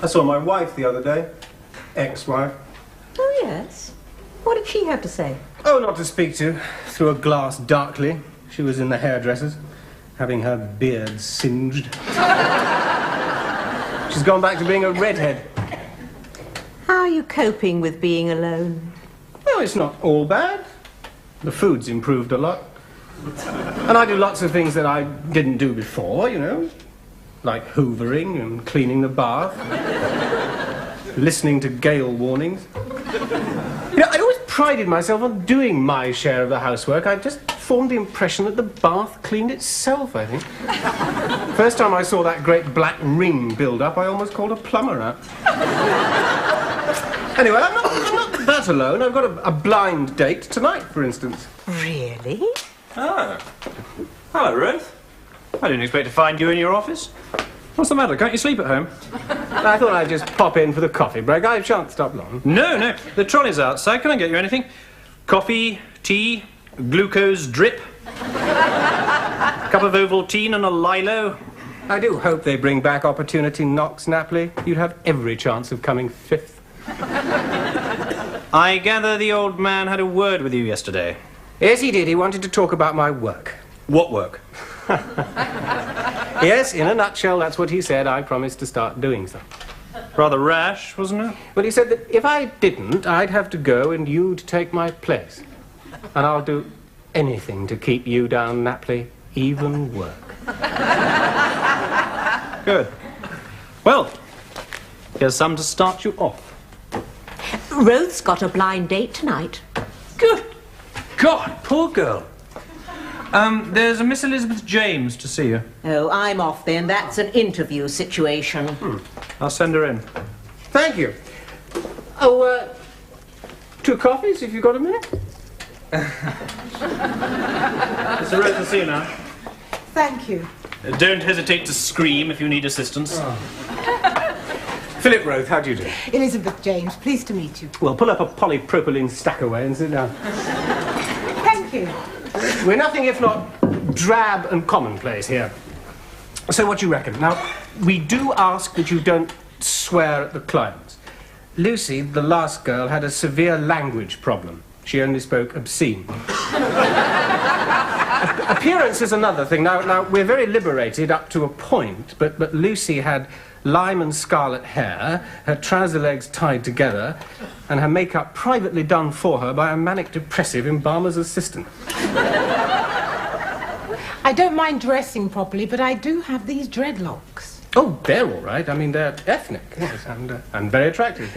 saw my wife the other day. Ex-wife. Oh, yes? What did she have to say? Oh, not to speak to. Through a glass darkly. She was in the hairdresser's, having her beard singed. She's gone back to being a redhead. How are you coping with being alone? Well, it's not all bad. The food's improved a lot. And I do lots of things that I didn't do before, you know. Like hoovering and cleaning the bath. Listening to gale warnings. You know, I always prided myself on doing my share of the housework. I just formed the impression that the bath cleaned itself, I think. First time I saw that great black ring build up, I almost called a plumber out. Anyway, I'm not that alone. I've got a blind date tonight, for instance. Really? Ah. Hello, Ruth. I didn't expect to find you in your office. What's the matter? Can't you sleep at home? I thought I'd just pop in for the coffee break. I shan't stop long. No. The trolley's outside. Can I get you anything? Coffee, tea, glucose drip? Cup of Ovaltine and a Lilo? I do hope they bring back Opportunity Knox, Napley. You'd have every chance of coming fifth. I gather the old man had a word with you yesterday. Yes, he did. He wanted to talk about my work. What work? Yes, in a nutshell, that's what he said. I promised to start doing so. Rather rash, wasn't it? Well, he said that if I didn't, I'd have to go and you'd take my place. And I'll do anything to keep you down, Napley, even work. Good. Well, here's some to start you off. Ruth's got a blind date tonight. Good God, poor girl. There's a Miss Elizabeth James to see you. Oh, I'm off then. That's an interview situation. I'll send her in. Thank you. Oh, 2 coffees, if you've got a minute. Mr. Ruth, I'll see you now. Thank you. Don't hesitate to scream if you need assistance. Philip Roth, how do you do? Elizabeth James, pleased to meet you. Well, pull up a polypropylene stack away and sit down. Thank you. We're nothing if not drab and commonplace here. So what do you reckon? Now, we do ask that you don't swear at the clients. Lucy, the last girl, had a severe language problem. She only spoke obscene. Appearance is another thing. Now, we're very liberated up to a point, but Lucy had lime and scarlet hair, her trouser legs tied together, and her makeup privately done for her by a manic-depressive embalmer's assistant. I don't mind dressing properly, but I do have these dreadlocks. Oh, they're all right. I mean, they're ethnic, yes, and very attractive.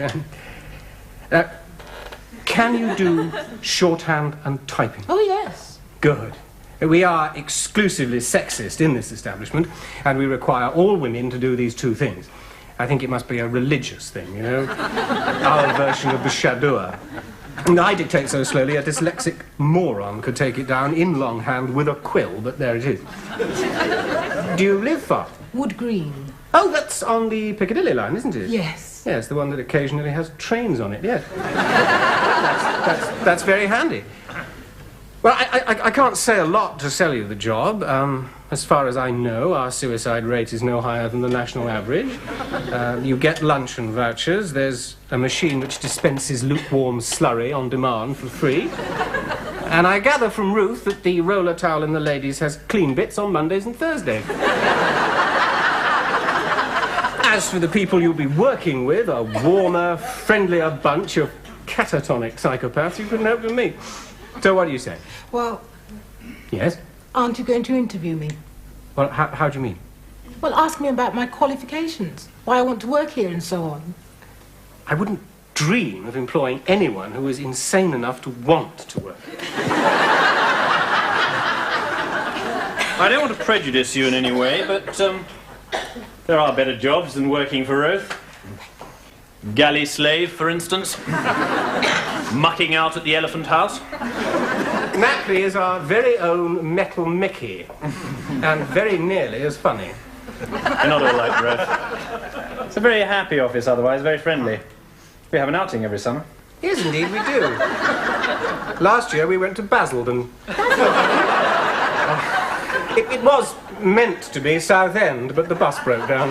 Can you do shorthand and typing? Oh, yes. Good. We are exclusively sexist in this establishment, and we require all women to do these 2 things. I think it must be a religious thing, you know? Our version of the Shadua. And I dictate so slowly, a dyslexic moron could take it down in longhand with a quill, but there it is. Do you live far? Wood Green. Oh, that's on the Piccadilly line, isn't it? Yes. Yes, the one that occasionally has trains on it, yes. That's very handy. Well, I can't say a lot to sell you the job. As far as I know, our suicide rate is no higher than the national average. You get luncheon vouchers. There's a machine which dispenses lukewarm slurry on demand for free. And I gather from Ruth that the roller towel in the ladies has clean bits on Mondays and Thursdays. As for the people you'll be working with, a warmer, friendlier bunch of catatonic psychopaths you couldn't hope to meet. So what do you say? Well, Yes? aren't you going to interview me? Well, how do you mean? Well, ask me about my qualifications, why I want to work here and so on. I wouldn't dream of employing anyone who is insane enough to want to work. I don't want to prejudice you in any way, but there are better jobs than working for Ruth. Galley slave, for instance. Mucking out at the Elephant House. Napley is our very own Metal Mickey, and very nearly as funny. You're not all like Ruth. It's a very happy office otherwise, very friendly. We have an outing every summer. Yes, indeed, we do. Last year we went to Basildon. It was meant to be Southend, but the bus broke down.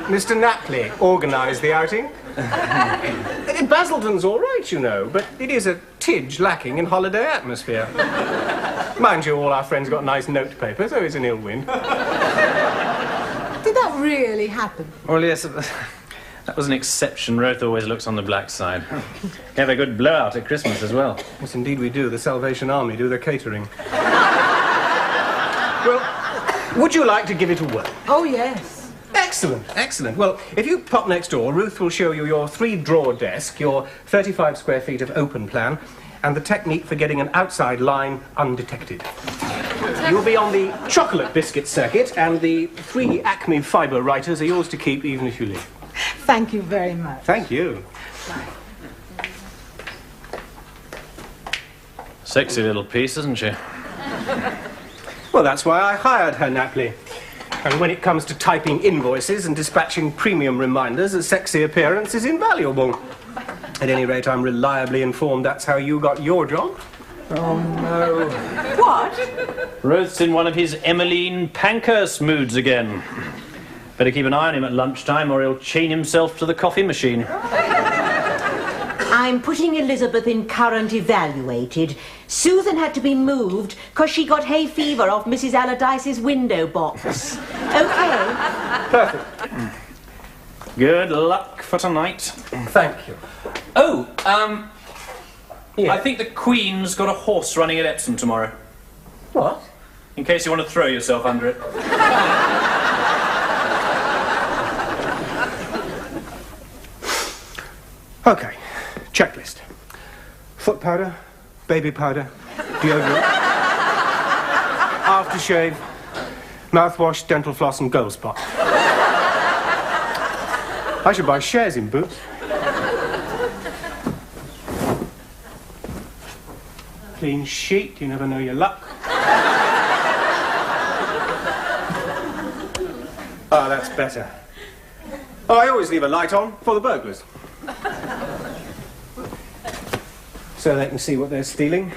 Mr. Napley organised the outing. Basildon's all right, you know, but it is a tidge lacking in holiday atmosphere. Mind you, all our friends got nice notepaper, so it's an ill wind. Did that really happen? Well, yes, that was an exception. Roth always looks on the black side. We have a good blowout at Christmas as well. Yes, indeed we do. The Salvation Army do their catering. Well, would you like to give it a whirl? Oh, yes. Excellent, excellent. Well, if you pop next door, Ruth will show you your 3-drawer desk, your 35 square feet of open plan, and the technique for getting an outside line undetected. You'll be on the chocolate biscuit circuit, and the 3 Acme fibre writers are yours to keep even if you leave. Thank you very much. Thank you. Sexy little piece, isn't she? Well, that's why I hired her, Napley. And when it comes to typing invoices and dispatching premium reminders, a sexy appearance is invaluable. At any rate, I'm reliably informed that's how you got your job. Oh, no. What? Roth's in one of his Emmeline Pankhurst moods again. Better keep an eye on him at lunchtime or he'll chain himself to the coffee machine. I'm putting Elizabeth in current evaluated. Susan had to be moved because she got hay fever off Mrs. Allardyce's window box. Okay. Perfect. Good luck for tonight. Thank you. Oh, Yeah. I think the Queen's got a horse running at Epsom tomorrow. What? In case you want to throw yourself under it. Okay. Checklist. Foot powder, baby powder, deodorant, aftershave, mouthwash, dental floss and gold spot. I should buy shares in Boots. Clean sheet, you never know your luck. Ah, that's better. Oh, I always leave a light on for the burglars. So they can see what they're stealing.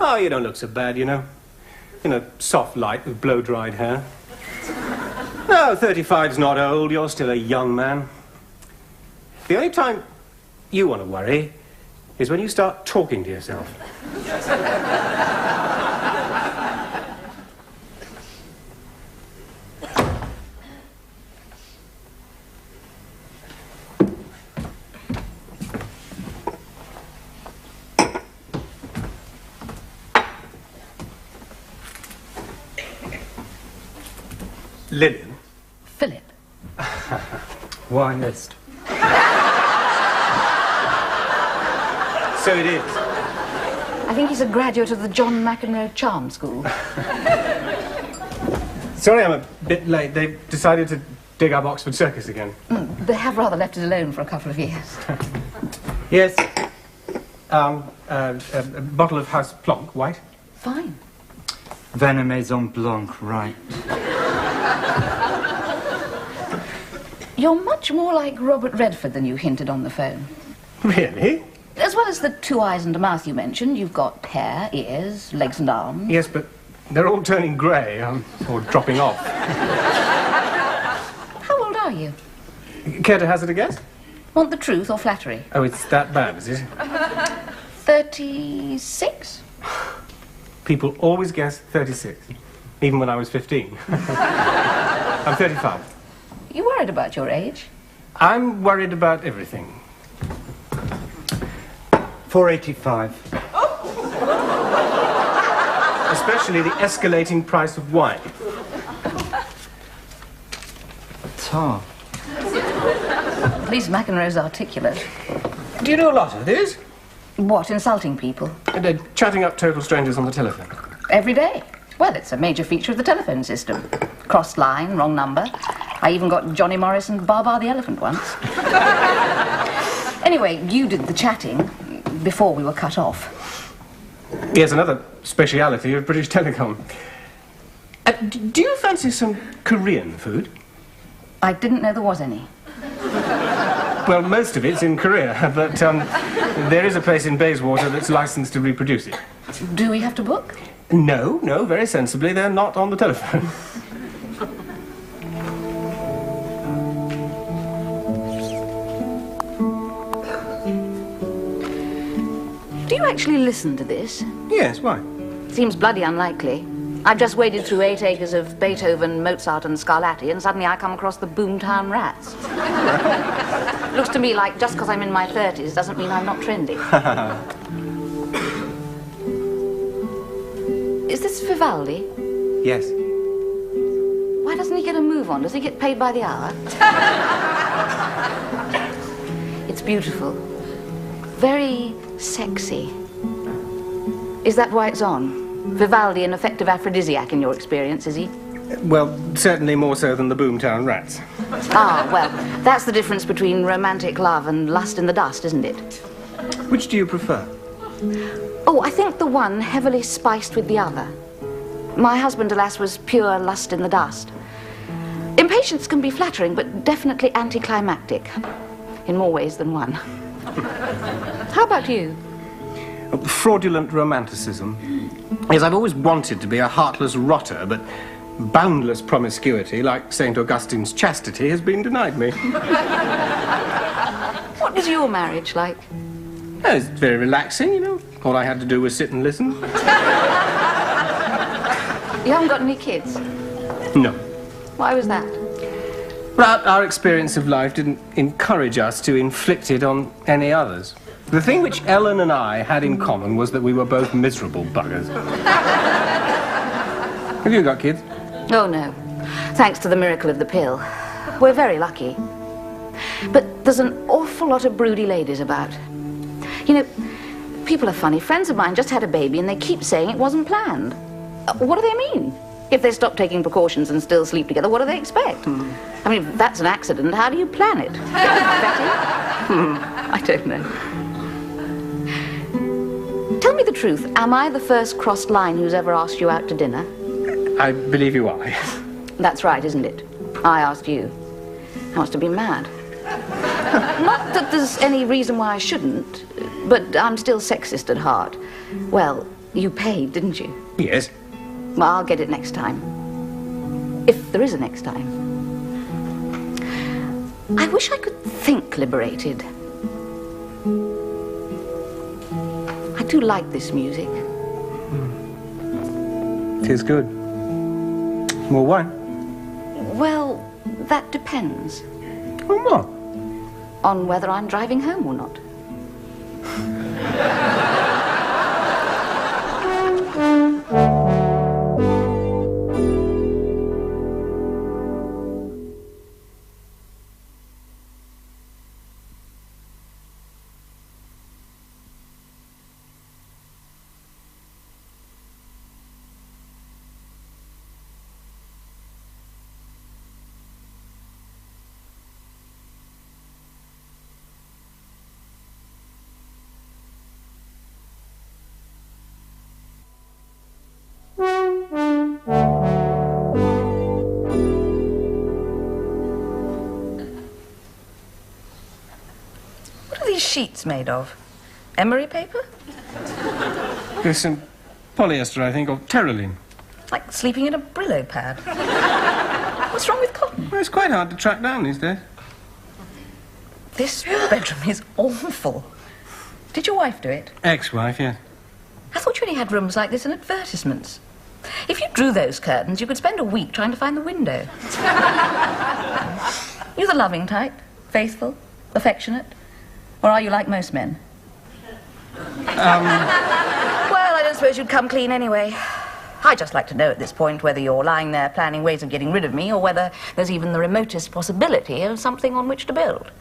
Oh, you don't look so bad, you know. In a soft light with blow-dried hair. No, 35's not old. You're still a young man. The only time you want to worry is when you start talking to yourself. Lillian? Philip. Wine list. So it is. I think he's a graduate of the John McEnroe Charm School. Sorry I'm a bit late. They've decided to dig up Oxford Circus again. They have rather left it alone for a couple of years. Yes. A bottle of House Plonk, white. Fine. Venom Maison Blanc, right. You're much more like Robert Redford than you hinted on the phone. Really? As well as the 2 eyes and a mouth you mentioned, you've got hair, ears, legs and arms. Yes, but they're all turning grey, or dropping off. How old are you? Care to hazard a guess? Want the truth or flattery? Oh, it's that bad, is it? 36? People always guess 36, even when I was 15. I'm 35. You worried about your age? I'm worried about everything. 485. Especially the escalating price of wine. Tar. At least McEnroe's articulate. Do you do a lot of this? What, insulting people? Chatting up total strangers on the telephone. Every day. Well, it's a major feature of the telephone system. Crossed line, wrong number. I even got Johnny Morris and Baa the elephant once. Anyway, you did the chatting before we were cut off. Yes, another speciality of British Telecom. Do you fancy some Korean food? I didn't know there was any. Well, most of it's in Korea, but there is a place in Bayswater that's licensed to reproduce it. Do we have to book? No, very sensibly, they're not on the telephone. Do you actually listen to this? Yes, why? Seems bloody unlikely. I've just waded through 8 acres of Beethoven, Mozart and Scarlatti, and suddenly I come across the Boomtown Rats. Looks to me like just because I'm in my 30s doesn't mean I'm not trendy. Is this Vivaldi? Yes. Why doesn't he get a move on? Does he get paid by the hour? It's beautiful. Very sexy. Is that why it's on? Vivaldi, an effective aphrodisiac in your experience, is he? Well, certainly more so than the Boomtown Rats. Ah, well, that's the difference between romantic love and lust in the dust, isn't it? Which do you prefer? Oh, I think the one heavily spiced with the other. My husband, alas, was pure lust in the dust. Impatience can be flattering, but definitely anticlimactic. In more ways than one. How about you? Fraudulent romanticism. Yes, I've always wanted to be a heartless rotter, but boundless promiscuity, like St. Augustine's chastity, has been denied me. What was your marriage like? Oh, it's very relaxing, you know. All I had to do was sit and listen. You haven't got any kids? No. Why was that? But our experience of life didn't encourage us to inflict it on any others. The thing which Ellen and I had in common was that we were both miserable buggers. Have you got kids? Oh, no. Thanks to the miracle of the pill. We're very lucky. But there's an awful lot of broody ladies about. You know, people are funny. Friends of mine just had a baby and they keep saying it wasn't planned. What do they mean? If they stop taking precautions and still sleep together, what do they expect? I mean, if that's an accident, how do you plan it? I don't know. Tell me the truth. Am I the first crossed line who's ever asked you out to dinner? I believe you are. That's right, isn't it? I asked you. I must have been mad. Not that there's any reason why I shouldn't, but I'm still sexist at heart. Well, you paid, didn't you? Yes. Well, I'll get it next time. If there is a next time. I wish I could think liberated. I do like this music. It is good. More wine? Well, that depends. On what? On whether I'm driving home or not. Sheets made of? Emery paper? There's some polyester, I think, or terylene. Like sleeping in a Brillo pad. What's wrong with cotton? Well, it's quite hard to track down these days. This bedroom is awful. Did your wife do it? Ex-wife, yes. I thought you only had rooms like this in advertisements. If you drew those curtains, you could spend a week trying to find the window. You the loving type? Faithful? Affectionate? Or are you like most men? Well, I don't suppose you'd come clean anyway. I'd just like to know at this point whether you're lying there planning ways of getting rid of me or whether there's even the remotest possibility of something on which to build.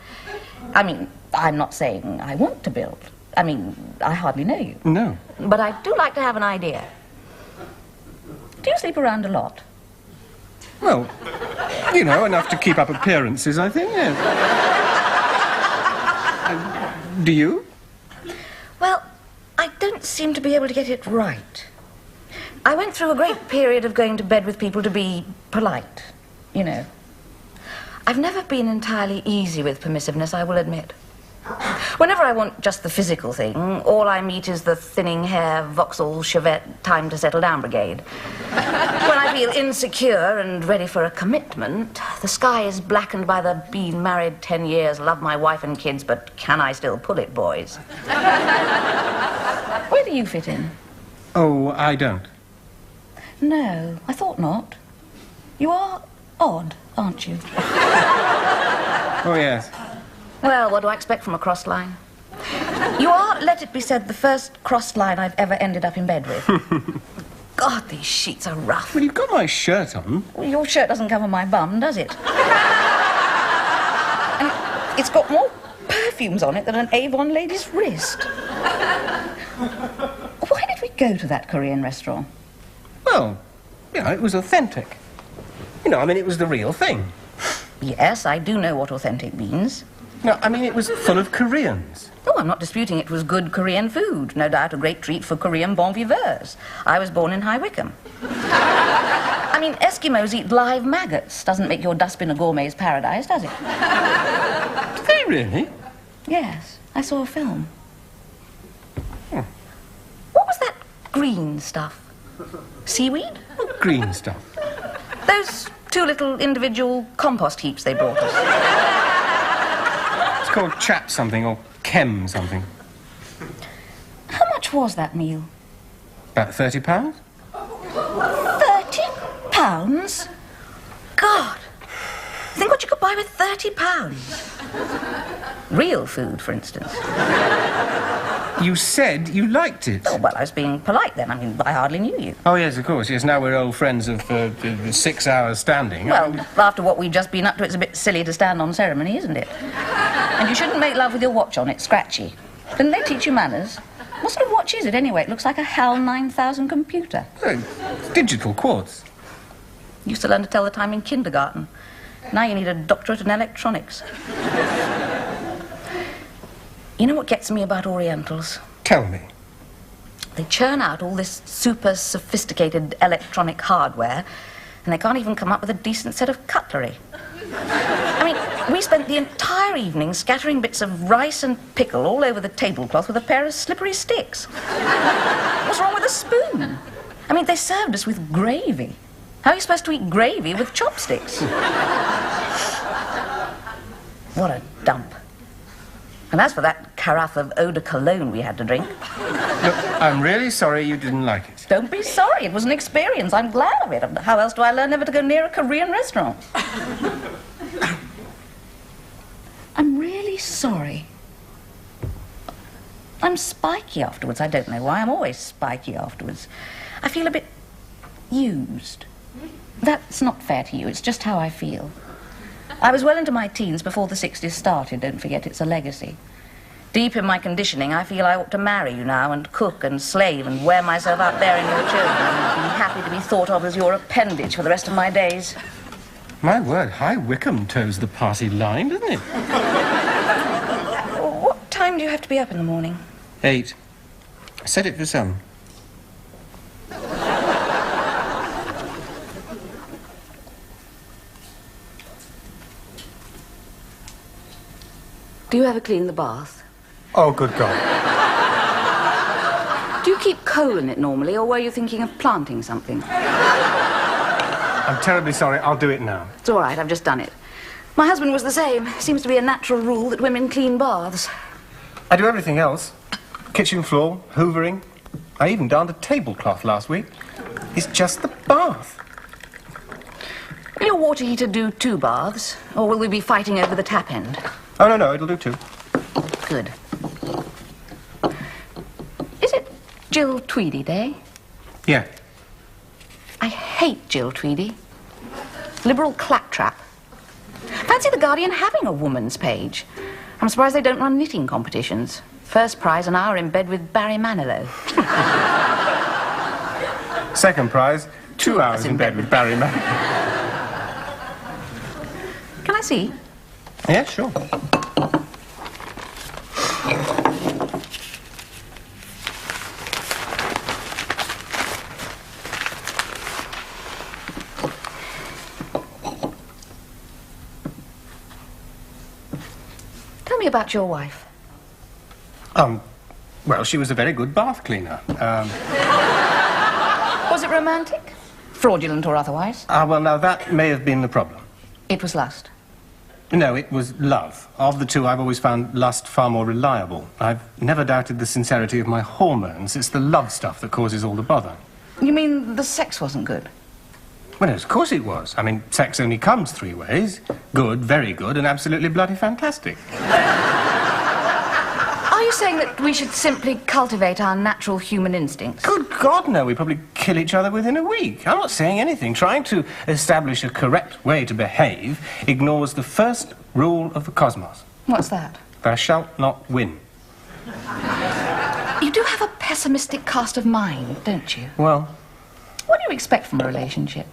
I mean, I'm not saying I want to build. I mean, I hardly know you. No. But I do like to have an idea. Do you sleep around a lot? Well, you know, enough to keep up appearances, I think, yes. Do you? Well, I don't seem to be able to get it right. I went through a great period of going to bed with people to be polite, you know. I've never been entirely easy with permissiveness, I will admit. Whenever I want just the physical thing, all I meet is the thinning hair, Vauxhall Chevette, time to settle down brigade. When I feel insecure and ready for a commitment, the sky is blackened by the been married 10 years, love my wife and kids, but can I still pull it, boys? Where do you fit in? Oh, I don't. No, I thought not. You are odd, aren't you? Oh, yes. Well, what do I expect from a crossed line? You are, let it be said, the first crossed line I've ever ended up in bed with. God, these sheets are rough. Well, you've got my shirt on. Well, your shirt doesn't cover my bum, does it? And it's got more perfumes on it than an Avon lady's wrist. Why did we go to that Korean restaurant? Well, it was authentic. I mean, it was the real thing. Yes, I do know what authentic means. No, I mean, it was full of Koreans. Oh, I'm not disputing it was good Korean food. No doubt a great treat for Korean bon viveurs. I was born in High Wycombe. I mean, Eskimos eat live maggots. Doesn't make your dustbin a gourmet's paradise, does it? Did they really? Yes, I saw a film. What was that green stuff? Seaweed? What green stuff? Those two little individual compost heaps they brought us. It's called chap something or chem something. How much was that meal? About £30. £30? God! Think what you could buy with £30. Real food, for instance. You said you liked it. Oh, well, I was being polite then. I mean, I hardly knew you. Oh, yes, of course. Yes, now we're old friends of 6 hours standing. Well, after what we've just been up to, it's a bit silly to stand on ceremony, isn't it? And you shouldn't make love with your watch on. It's scratchy. Didn't they teach you manners? What sort of watch is it, anyway? It looks like a HAL 9000 computer. Digital quartz. Used to learn to tell the time in kindergarten. Now you need a doctorate in electronics. You know what gets me about Orientals? Tell me. They churn out all this super sophisticated electronic hardware, and they can't even come up with a decent set of cutlery. I mean, we spent the entire evening scattering bits of rice and pickle all over the tablecloth with a pair of slippery sticks. What's wrong with a spoon? I mean, they served us with gravy. How are you supposed to eat gravy with chopsticks? What a dump. And as for that carafe of eau de cologne we had to drink... Look, I'm really sorry you didn't like it. Don't be sorry. It was an experience. I'm glad of it. How else do I learn never to go near a Korean restaurant? I'm really sorry. I'm spiky afterwards. I don't know why. I'm always spiky afterwards. I feel a bit used. That's not fair to you. It's just how I feel. I was well into my teens before the 60s started. Don't forget, it's a legacy. Deep in my conditioning, I feel I ought to marry you now and cook and slave and wear myself out bearing your children and be happy to be thought of as your appendage for the rest of my days. My word, High Wycombe toes the party line, doesn't it? What time do you have to be up in the morning? 8. I set it for 7. Do you ever clean the bath? Oh, good God. Do you keep coal in it normally, or were you thinking of planting something? I'm terribly sorry. I'll do it now. It's all right, I've just done it. My husband was the same. Seems to be a natural rule that women clean baths. I do everything else. Kitchen floor, hoovering. I even darned a tablecloth last week. It's just the bath. Will your water heater do 2 baths, or will we be fighting over the tap end? Oh, no, it'll do 2. Good. Is it Jill Tweedy Day? Yeah. I hate Jill Tweedy. Liberal claptrap. Fancy the Guardian having a woman's page. I'm surprised they don't run knitting competitions. First prize, an hour in bed with Barry Manilow. Second prize, 2 hours in bed with Barry Manilow. Can I see? Yeah, sure. me about your wife. Well, she was a very good bath cleaner. Was it romantic? Fraudulent or otherwise? Well, now, that may have been the problem. It was lust. No, it was love. Of the two, I've always found lust far more reliable. I've never doubted the sincerity of my hormones. It's the love stuff that causes all the bother. You mean the sex wasn't good? Well, of course it was. I mean, sex only comes three ways. Good, very good, and absolutely bloody fantastic. Are you saying that we should simply cultivate our natural human instincts? Good God, no. We probably kill each other within a week. I'm not saying anything. Trying to establish a correct way to behave ignores the first rule of the cosmos. What's that? Thou shalt not win. You do have a pessimistic cast of mind, don't you? Well, What do you expect from a relationship?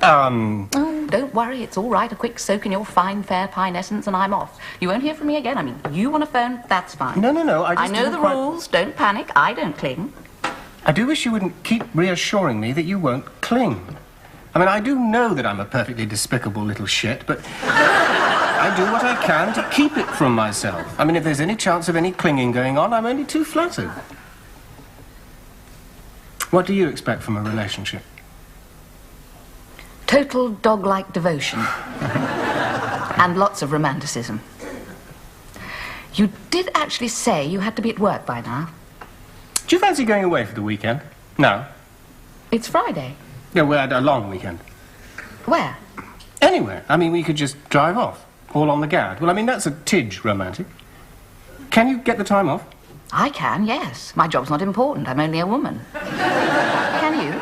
Oh, don't worry, it's all right. A quick soak in your fine, fair pine essence and I'm off. You won't hear from me again. I mean, you want a phone, that's fine. No. I know the rules. Don't panic. I don't cling. I do wish you wouldn't keep reassuring me that you won't cling. I mean, I do know that I'm a perfectly despicable little shit, but I do what I can to keep it from myself. I mean, if there's any chance of any clinging going on, I'm only too flattered. What do you expect from a relationship? Total dog-like devotion. And lots of romanticism. You did actually say you had to be at work by now. Do you fancy going away for the weekend? No. It's Friday. Yeah, we had a long weekend. Where? Anywhere. I mean, we could just drive off. All on the Gad. Well, I mean, that's a tidge romantic. Can you get the time off? I can, yes. My job's not important. I'm only a woman. Can you?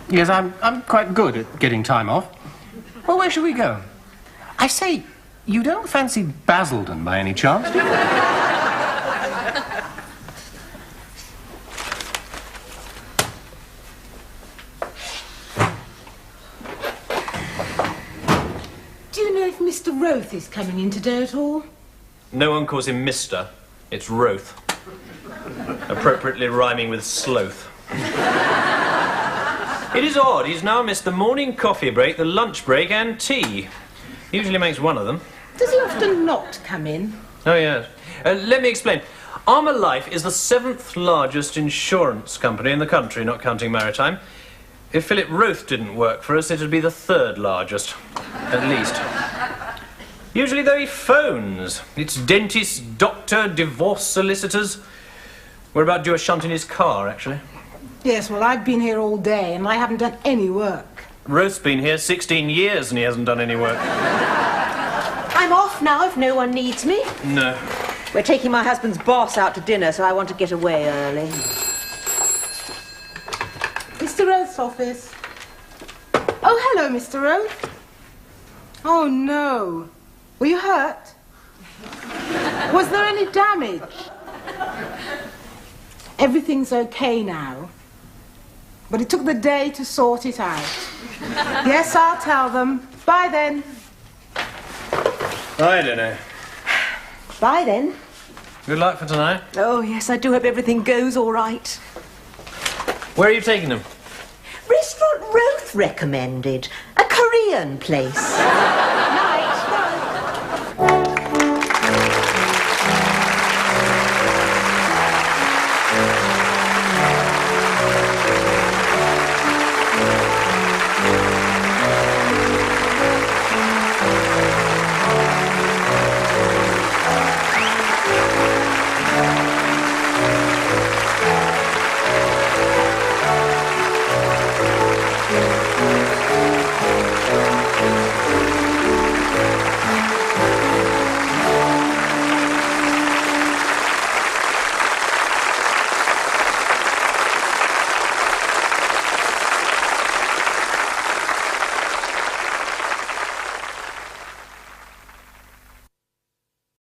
Yes, I'm quite good at getting time off. Well, where should we go? I say, you don't fancy Basildon by any chance, do you? Do you know if Mr. Roth is coming in today at all? No one calls him Mr. It's Roth. Appropriately rhyming with sloth. It is odd, he's now missed the morning coffee break, the lunch break and tea. He usually makes one of them. Does he often not come in? Oh, yes. Let me explain. Armour Life is the 7th largest insurance company in the country, not counting maritime. If Philip Roth didn't work for us, it'd be the 3rd largest, at least. Usually, though, he phones. It's dentists, doctor, divorce solicitors. We're about due a shunt in his car, actually. Yes, well, I've been here all day and I haven't done any work. Roth's been here 16 years and he hasn't done any work. I'm off now if no one needs me. No. We're taking my husband's boss out to dinner, so I want to get away early. Mr. Roth's office. Oh, hello, Mr. Roth. Oh, no. Were you hurt? Was there any damage? Everything's okay now. But it took the day to sort it out. Yes, I'll tell them. Bye, then. I don't know. Bye, then. Good luck for tonight. Oh, yes, I do hope everything goes all right. Where are you taking them? Restaurant Roth recommended. A Korean place.